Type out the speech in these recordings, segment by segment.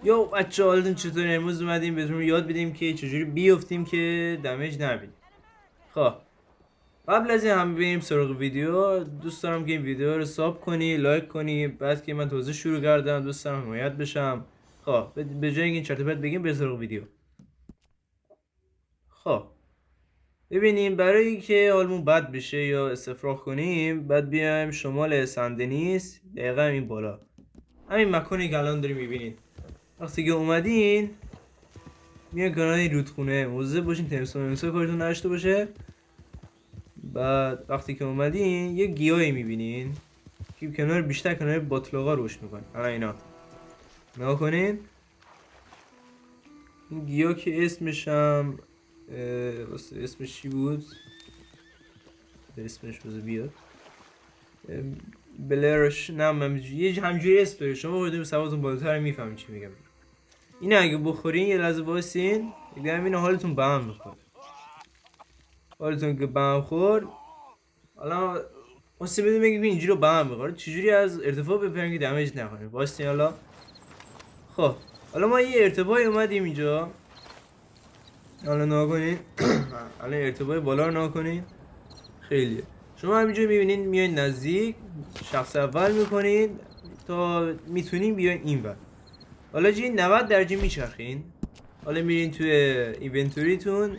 یا بچه حالتون چطور؟ امروز اومدیم بهتون یاد بدیم که چجوری بیافتیم که دمیج نبینیم. خب قبل از این هم بریم سراغ ویدیو. دوست دارم که این ویدیو رو ساب کنی، لایک کنی. بعد که من تازه شروع کردم دوست دارم حمایت بشم. خب به جای این چرت و پرت بگیم به سراغ ویدیو. خب ببینیم برای که حالمون بد بشه یا استفراغ کنیم بعد بیایم شمال سندنیس، دقیقا این بالا، همین مکانی که الان داریم میبینید. وقتی که اومدین میان کنار این رودخونه، موزه باشین تمسا کارتون نشته باشه. بعد وقتی که اومدین یه گیاهی میبینین که کنار بیشتر کنار باطلاقا روش میکنه. حالا اینا نگاه کنین، این گیاه که اسمشم اسمش چی بود؟ اسمش بذار بیاد. بلرش نم یه همجوری اسم داره، شما بودیم سوادتون بالاتر میفهمین چی میگم. این اگه بخورین یه لحظه واسین دیگه همین حالتون به هم میخوره. حالتون که به هم خورد حالا واسه بدون بگیم اینجوری رو به هم میخوره چجوری از ارتفاع بپرین که دمیج نکنه. واسه حالا خب حالا ما یه ارتفاعی اومدیم اینجا، حالا نگاه کنین حالا ارتفاع بالا رو نگاه کنین، خیلیه. شما همینجا میبینین میایین نزدیک، شخص اول میکنین تا میتونین بیاین اینور. حالا جی 90 درجه میچرخین، حالا میرین توی اینونتوریتون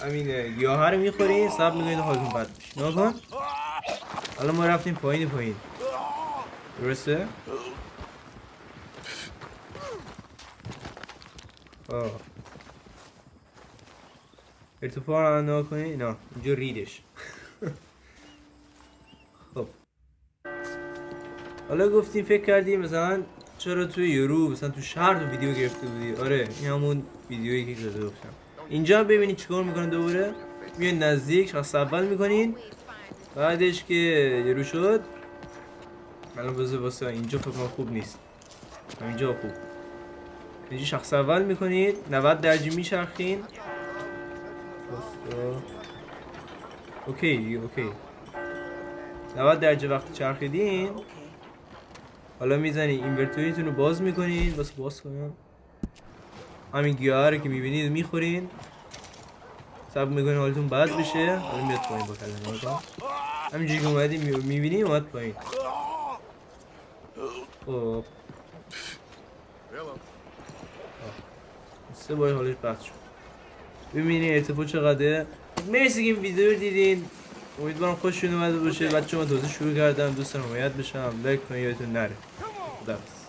همین گیاه رو میخورین، صبر میکنین حالتون بد بشه. نگاه کن حالا ما رفتیم پایین درسته؟ ارتفاع رو نگاه کنین، اینا اینجا ریدش خب حالا گفتیم فکر کردیم مثلا چرا توی یورو مثلا تو شهر تو ویدیو گرفته بودی. آره این همون ویدیویی که گفتم. اینجا ببینید چیکار میکنن، دوباره میاد نزدیک، شخص اول میکنین، بعدش که یورو شد الان بذار واسه اینجا فکر کنم خوب نیست، اینجا خوب. اینجا شخص اول میکنید 90 درجه میچرخین. اوکی 90 درجه وقتی چرخیدین حالا میزنین اینورتوریتون رو باز میکنین. واسه باز کنم همین گیاه رو که میبینید میخورین، صبر میکنین حالتون بد بشه. حالا میاد پایین با کلمه همینجوری که اومدی میبینی اومد پایین. خب سه بار حالش بد شد. ببینید ارتفاع چقدره. مرسی که این ویدیو رو دیدین، امیدوارم خوشتون اومده باشه. بچه‌ها من تازه شروع کردم، دوست دارم حمایت بشم، لایک کنید، یادتون نره. خداحافظ.